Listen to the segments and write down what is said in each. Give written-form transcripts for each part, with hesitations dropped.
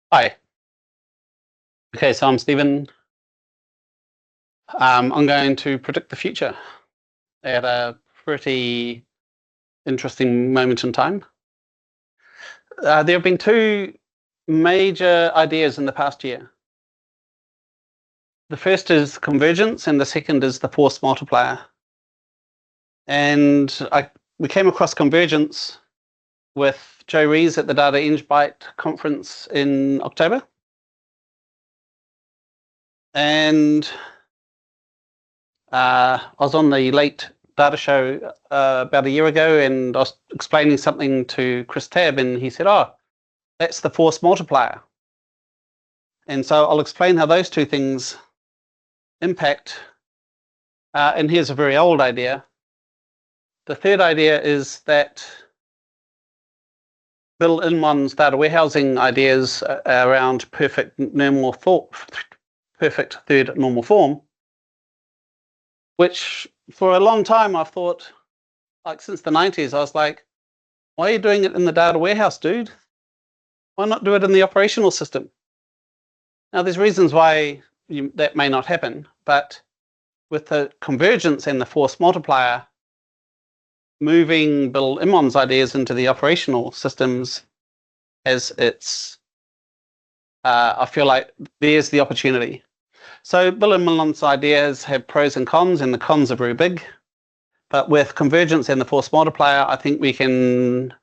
Hi. Okay, so I'm Stephen. I'm going to predict the future at a pretty interesting moment in time. There have been two major ideas in the past year. The first is convergence, and the second is the force multiplier. And we came across convergence with Reis at the DataEngBytes conference in October. And I was on the late data show about a year ago, and I was explaining something to Chris Tabb, and he said, "Oh, that's the force multiplier." And so I'll explain how those two things impact. And here's a very old idea. The third idea is that Bill Inman's data warehousing ideas around perfect third normal form, which for a long time I've thought, like since the 90s, I was like, why are you doing it in the data warehouse, dude? Why not do it in the operational system? Now, there's reasons why that may not happen, but with the convergence and the force multiplier, moving Bill Immon's ideas into the operational systems as its, I feel like there's the opportunity. So Bill Immon's ideas have pros and cons, and the cons are very big. But with convergence and the force multiplier, I think we can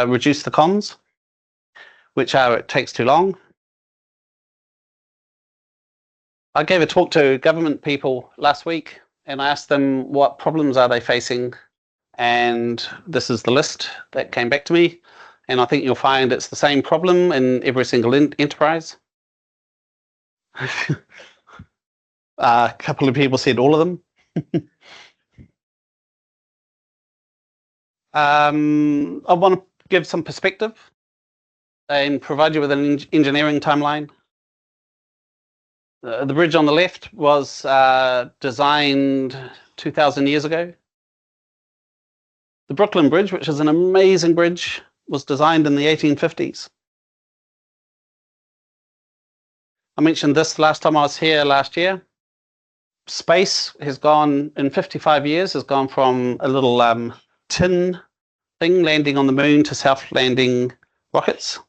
reduce the cons, which are it takes too long. I gave a talk to government people last week, and I asked them what problems are they facing, and this is the list that came back to me. And I think you'll find it's the same problem in every single enterprise. A couple of people said all of them. I want to give some perspective and provide you with an engineering timeline. The bridge on the left was designed 2,000 years ago. The Brooklyn Bridge, which is an amazing bridge, was designed in the 1850s. I mentioned this last time I was here last year. Space has gone, in 55 years, has gone from a little tin thing landing on the moon to self-landing rockets.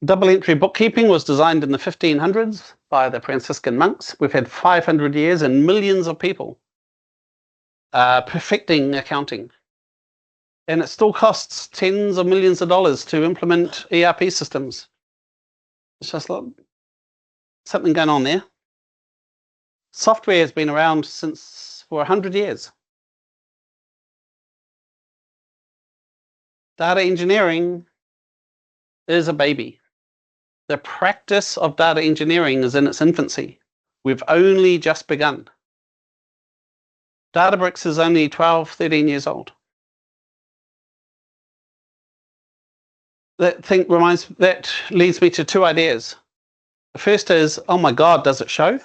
Double entry bookkeeping was designed in the 1500s by the Franciscan monks. We've had 500 years and millions of people perfecting accounting. And it still costs tens of millions of dollars to implement ERP systems. It's just like something going on there. Software has been around for 100 years. Data engineering is a baby. The practice of data engineering is in its infancy. We've only just begun. Databricks is only 12, 13 years old. That leads me to two ideas. The first is, oh my God, does it show?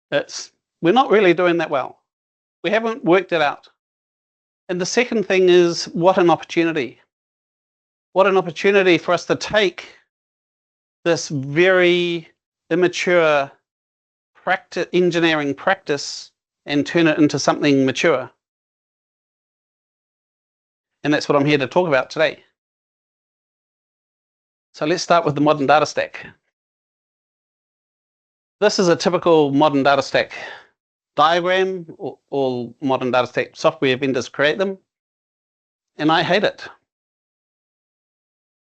We're not really doing that well. We haven't worked it out. And the second thing is, what an opportunity. What an opportunity for us to take this very immature engineering practice and turn it into something mature. And that's what I'm here to talk about today. So let's start with the modern data stack. This is a typical modern data stack diagram. All modern data stack software vendors create them, and I hate it.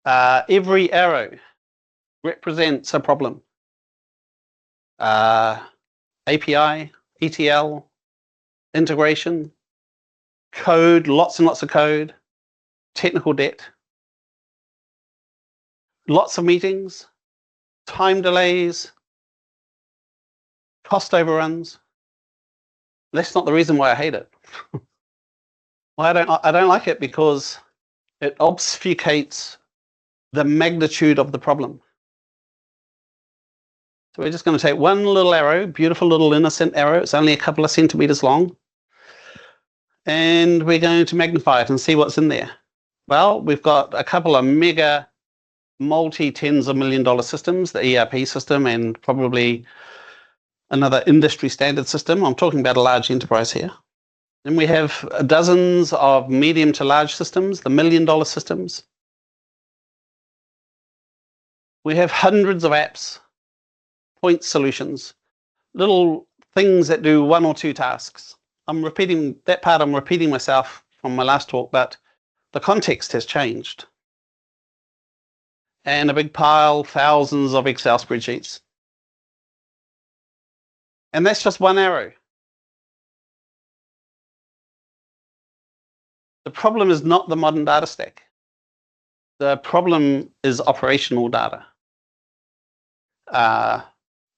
Every arrow represents a problem. API, ETL, integration, code, lots and lots of code, technical debt, lots of meetings, time delays, cost overruns. That's not the reason why I hate it. I don't like it because it obfuscates the magnitude of the problem. So we're just going to take one little arrow, beautiful little innocent arrow. It's only a couple of centimeters long. And we're going to magnify it and see what's in there. Well, we've got a couple of mega multi-tens of million-dollar systems, the ERP system and probably another industry standard system. I'm talking about a large enterprise here. And we have dozens of medium to large systems, the million-dollar systems. We have hundreds of apps, point solutions, little things that do one or two tasks. I'm repeating that part, I'm repeating myself from my last talk, but the context has changed. And a big pile, thousands of Excel spreadsheets. And that's just one arrow. The problem is not the modern data stack. The problem is operational data.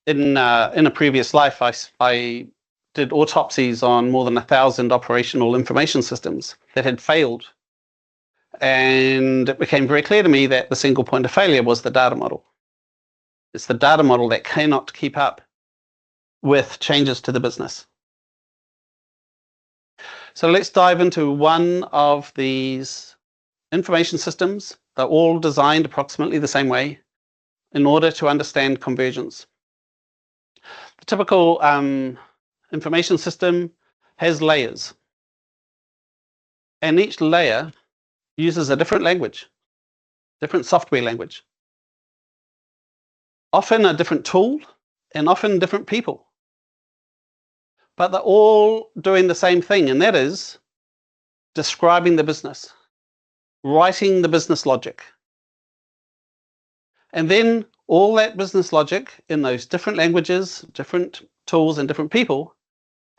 In a previous life, I did autopsies on more than 1,000 operational information systems that had failed. And it became very clear to me that the single point of failure was the data model. It's the data model that cannot keep up with changes to the business. So let's dive into one of these information systems. They're all designed approximately the same way in order to understand convergence. The typical information system has layers. And each layer uses a different language, different software language. Often a different tool and often different people. But they're all doing the same thing, and that is describing the business, writing the business logic. And then all that business logic in those different languages, different tools, and different people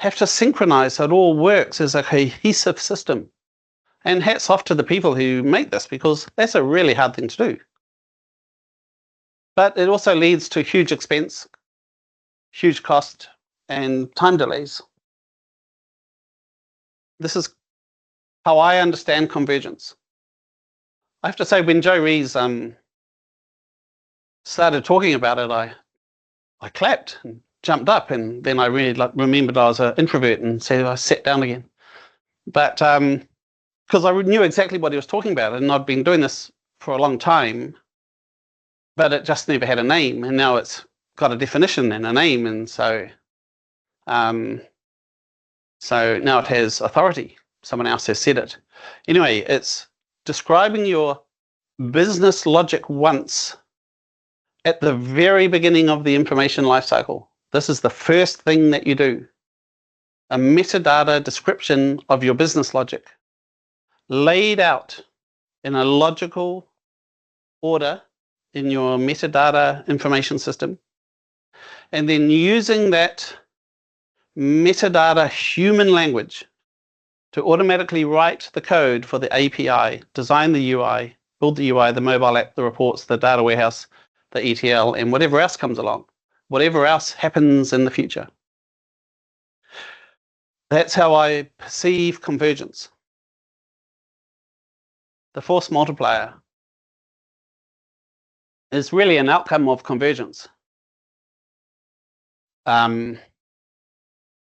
have to synchronize so it all works as a cohesive system. And hats off to the people who make this, because that's a really hard thing to do. But it also leads to huge expense, huge cost, and time delays. This is how I understand convergence. I have to say, when Joe Reis started talking about it, I clapped and jumped up, and then I really remembered I was an introvert, and so I sat down again. But because I knew exactly what he was talking about, and I'd been doing this for a long time, but it just never had a name, and now it's got a definition and a name, and so now it has authority. Someone else has said it. Anyway, it's describing your business logic once at the very beginning of the information lifecycle. This is the first thing that you do. A metadata description of your business logic, laid out in a logical order in your metadata information system, and then using that metadata human language to automatically write the code for the API, design the UI, build the UI, the mobile app, the reports, the data warehouse, the ETL, and whatever else comes along, whatever else happens in the future. That's how I perceive convergence. The force multiplier is really an outcome of convergence.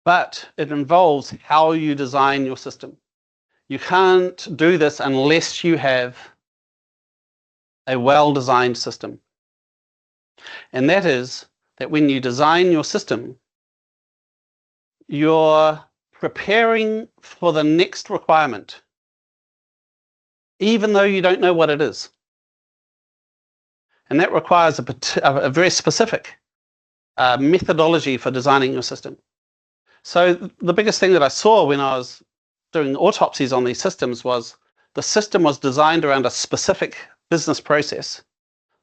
But it involves how you design your system. You can't do this unless you have a well-designed system. And that is that when you design your system, you're preparing for the next requirement, even though you don't know what it is. And that requires a very specific methodology for designing your system. So the biggest thing that I saw when I was doing autopsies on these systems was the system was designed around a specific business process.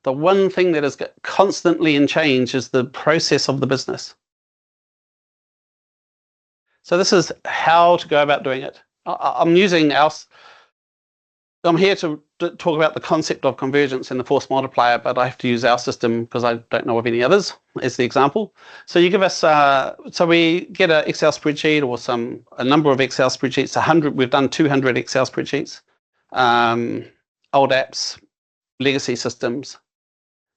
The one thing that is constantly in change is the process of the business. So this is how to go about doing it. I'm here to talk about the concept of convergence and the force multiplier, but I have to use our system because I don't know of any others as the example. So you give us, so we get an Excel spreadsheet or a number of Excel spreadsheets, 100, we've done 200 Excel spreadsheets, old apps, legacy systems.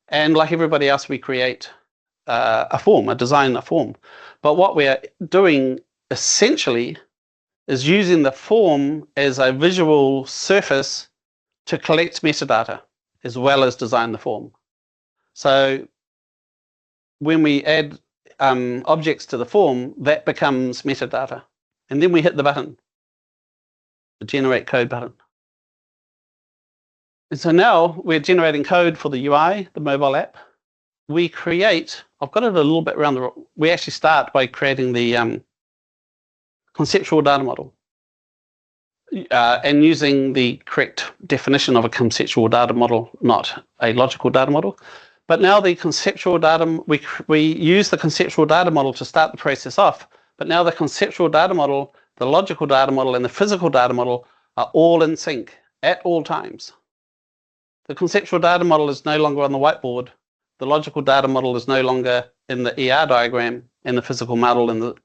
And like everybody else, we create design a form. But what we're doing essentially is using the form as a visual surface to collect metadata as well as design the form. So when we add objects to the form, that becomes metadata. And then we hit the button, the generate code button. And so now we're generating code for the UI, the mobile app. We create, I've got it a little bit around the, we actually start by creating the conceptual data model and using the correct definition of a conceptual data model, not a logical data model. But now the conceptual data, we use the conceptual data model to start the process off. But now the conceptual data model, the logical data model, and the physical data model are all in sync at all times. The conceptual data model is no longer on the whiteboard. The logical data model is no longer in the ER diagram, and the physical model in the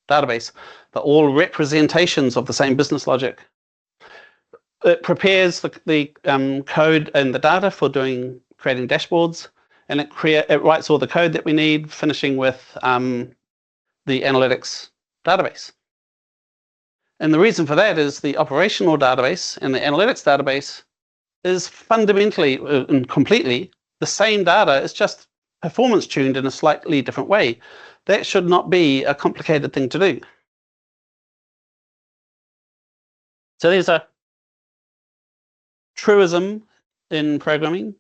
database. They're all representations of the same business logic. It prepares the code and the data for creating dashboards, and it writes all the code that we need, finishing with the analytics database. And the reason for that is the operational database and the analytics database is fundamentally and completely the same data. It's just performance tuned in a slightly different way. That should not be a complicated thing to do. So there's a truism in programming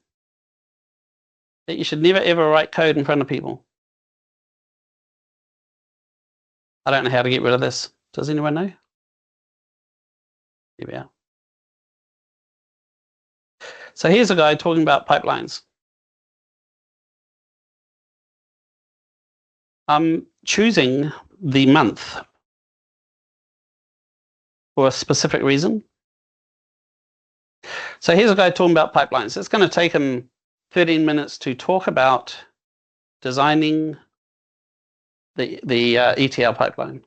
that you should never ever write code in front of people. I don't know how to get rid of this. Does anyone know? Here we are. So here's a guy talking about pipelines. I'm choosing the month for a specific reason. So here's a guy talking about pipelines. It's going to take him 13 minutes to talk about designing the ETL pipeline.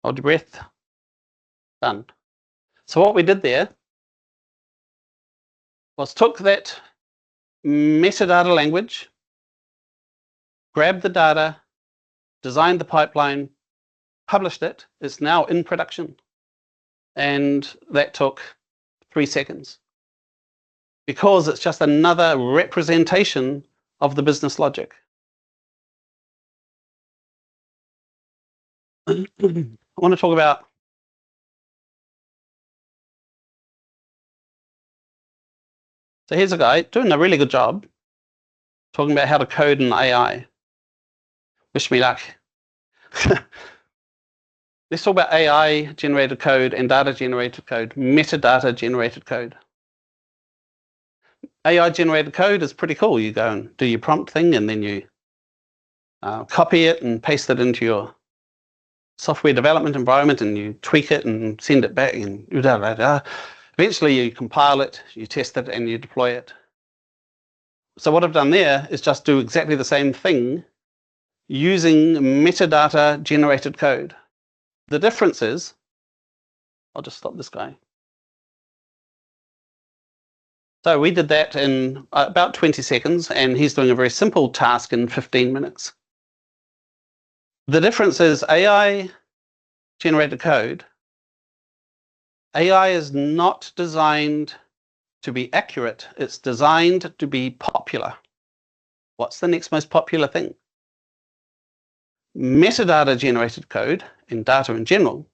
Hold your breath. Done. So what we did there was took that metadata language, grabbed the data, designed the pipeline, published it. It's now in production. And that took 3 seconds. Because it's just another representation of the business logic. I want to talk about so here's a guy doing a really good job talking about how to code in AI. Wish me luck. Let's talk about AI generated code and data generated code, metadata generated code. AI generated code is pretty cool. You go and do your prompt thing, and then you copy it and paste it into your software development environment, and you tweak it and send it back, and eventually you compile it, you test it, and you deploy it. So what I've done there is just do exactly the same thing using metadata generated code. The difference is, I'll just stop this guy. So we did that in about 20 seconds, and he's doing a very simple task in 15 minutes. The difference is AI generated code. AI is not designed to be accurate. It's designed to be popular. What's the next most popular thing? Metadata generated code, and data in general,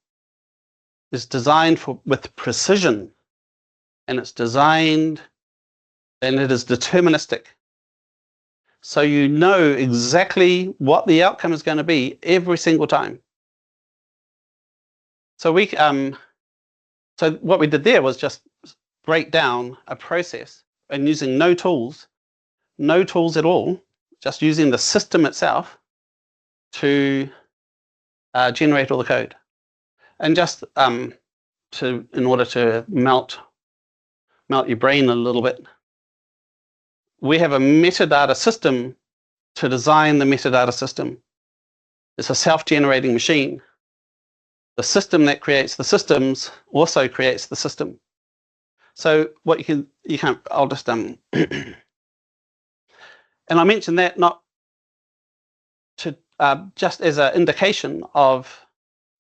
is designed with precision, and it's designed and it is deterministic. So you know exactly what the outcome is going to be every single time. So so what we did there was just break down a process and using no tools at all, just using the system itself to generate all the code. And just in order to melt your brain a little bit, we have a metadata system to design the metadata system. It's a self-generating machine. The system that creates the systems also creates the system. So what you can, I'll just and I mentioned that not to just as an indication of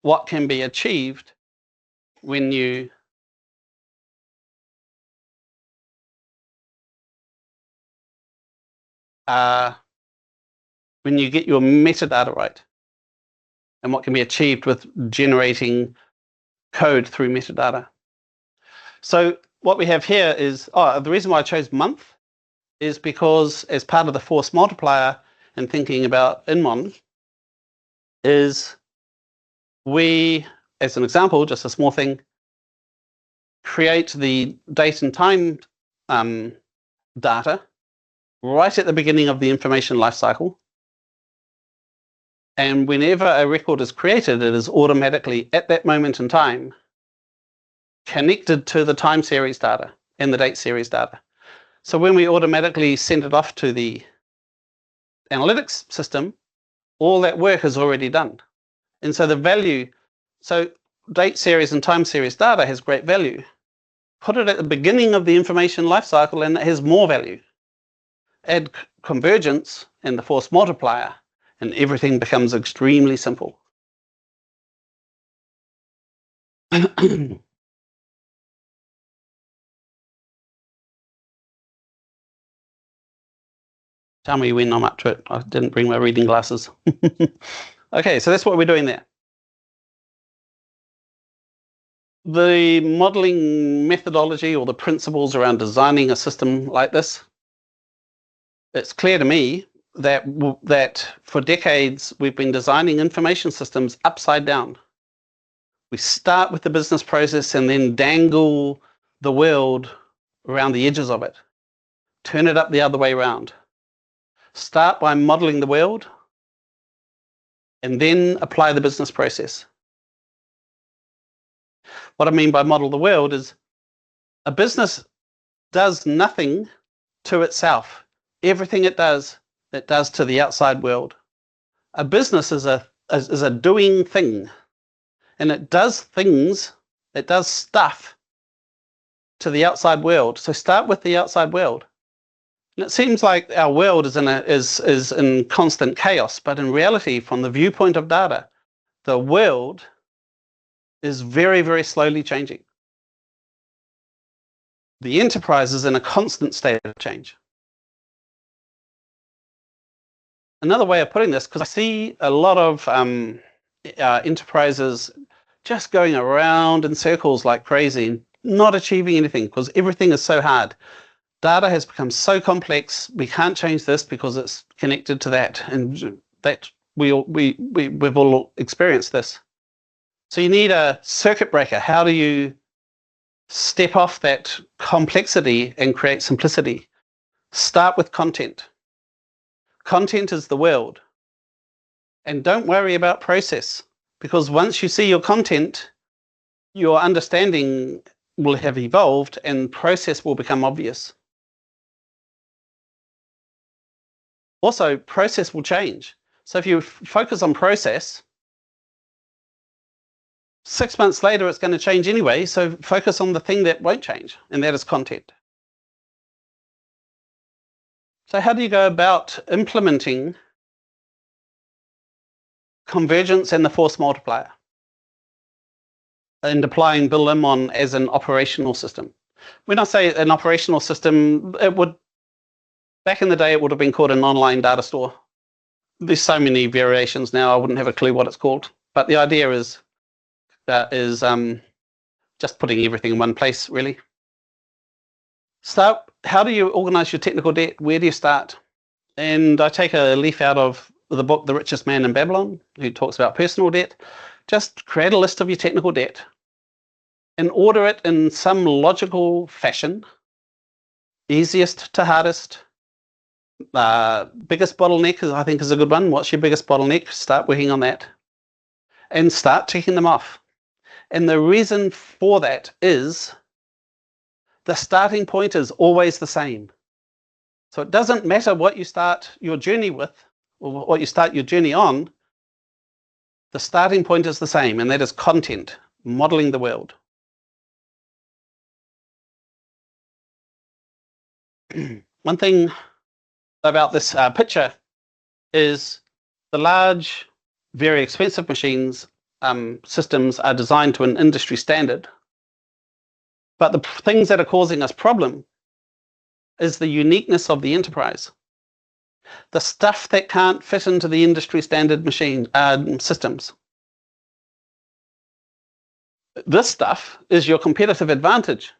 what can be achieved when you get your metadata right, and what can be achieved with generating code through metadata. So what we have here is, the reason why I chose month is because as part of the force multiplier and thinking about InMon is we, as an example, just a small thing, create the date and time data right at the beginning of the information lifecycle. And whenever a record is created, it is automatically, at that moment in time, connected to the time series data and the date series data. So when we automatically send it off to the analytics system, all that work is already done. And so the value, so date series and time series data has great value. Put it at the beginning of the information lifecycle and it has more value. Add convergence and the force multiplier, and everything becomes extremely simple. Tell me when I'm up to it. I didn't bring my reading glasses. Okay, so that's what we're doing there. The modeling methodology or the principles around designing a system like this, it's clear to me that for decades we've been designing information systems upside down. We start with the business process and then dangle the world around the edges of it. Turn it up the other way around. Start by modeling the world and then apply the business process. What I mean by model the world is a business does nothing to itself. Everything it does to the outside world. A business is a doing thing, and it does things, it does stuff to the outside world. So start with the outside world. And it seems like our world is in constant chaos, but in reality, from the viewpoint of data, the world is very, very slowly changing. The enterprise is in a constant state of change. Another way of putting this, because I see a lot of enterprises just going around in circles like crazy, not achieving anything because everything is so hard. Data has become so complex, we can't change this because it's connected to that, and that we've all experienced this. So you need a circuit breaker. How do you step off that complexity and create simplicity? Start with content. Content is the world. And don't worry about process, because once you see your content, your understanding will have evolved and process will become obvious. Also, process will change. So if you focus on process, 6 months later, it's going to change anyway. So focus on the thing that won't change, and that is content. So how do you go about implementing convergence and the force multiplier and applying build-in as an operational system? When I say an operational system, back in the day, it would have been called an online data store. There's so many variations now, I wouldn't have a clue what it's called. But the idea is just putting everything in one place, really. How do you organize your technical debt? Where do you start? And I take a leaf out of the book, The Richest Man in Babylon, who talks about personal debt. Just create a list of your technical debt and order it in some logical fashion, easiest to hardest. Biggest bottleneck, I think, is a good one. What's your biggest bottleneck? Start working on that and start checking them off. And the reason for that is the starting point is always the same. So it doesn't matter what you start your journey with or what you start your journey on. The starting point is the same, and that is content, modeling the world. One thing about this picture is the large, very expensive machines systems are designed to an industry standard, But the things that are causing us problem is the uniqueness of the enterprise. The stuff that can't fit into the industry standard machine systems. This stuff is your competitive advantage.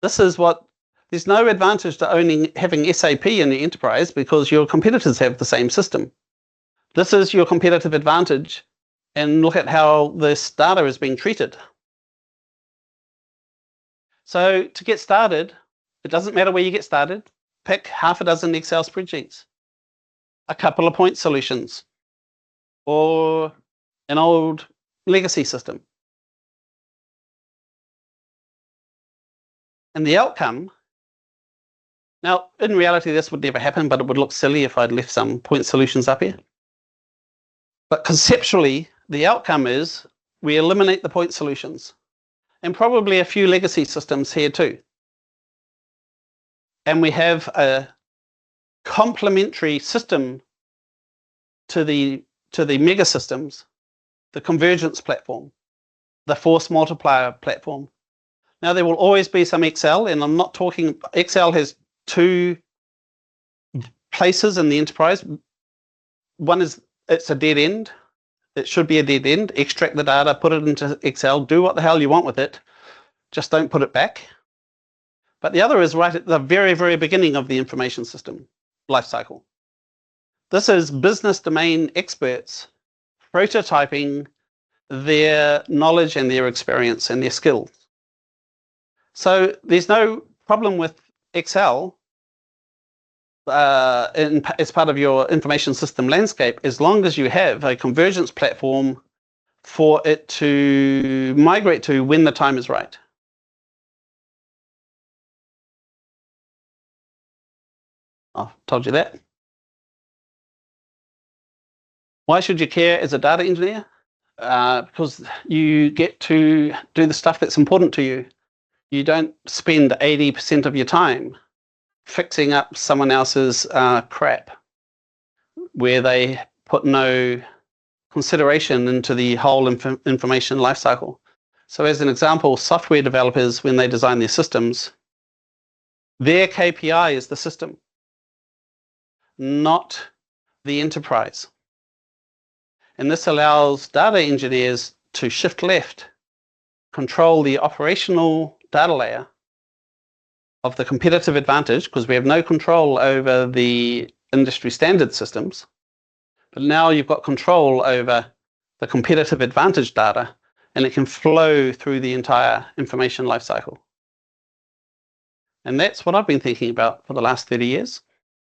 This is what, there's no advantage to having SAP in the enterprise because your competitors have the same system. This is your competitive advantage, and look at how this data is being treated. So to get started, it doesn't matter where you get started. Pick half a dozen Excel spreadsheets, a couple of point solutions, or an old legacy system. And the outcome, now in reality this would never happen, but it would look silly if I'd left some point solutions up here. But conceptually, the outcome is we eliminate the point solutions and probably a few legacy systems here too. And we have a complementary system to the mega systems, the convergence platform, the force multiplier platform. Now there will always be some Excel, and I'm not talking, Excel has two places in the enterprise. One is it's a dead end. It should be a dead end. Extract the data, put it into Excel, do what the hell you want with it. Just don't put it back. But the other is right at the very, very beginning of the information system lifecycle. This is business domain experts prototyping their knowledge and their experience and their skills. So there's no problem with Excel as part of your information system landscape, as long as you have a convergence platform for it to migrate to when the time is right. I've told you that. Why should you care as a data engineer? Because you get to do the stuff that's important to you. You don't spend 80% of your time fixing up someone else's crap where they put no consideration into the whole information lifecycle. So as an example, software developers, when they design their systems, their KPI is the system, not the enterprise. And this allows data engineers to shift left, control the operational data layer of the competitive advantage, because we have no control over the industry standard systems. But now you've got control over the competitive advantage data, and it can flow through the entire information lifecycle. And that's what I've been thinking about for the last 30 years.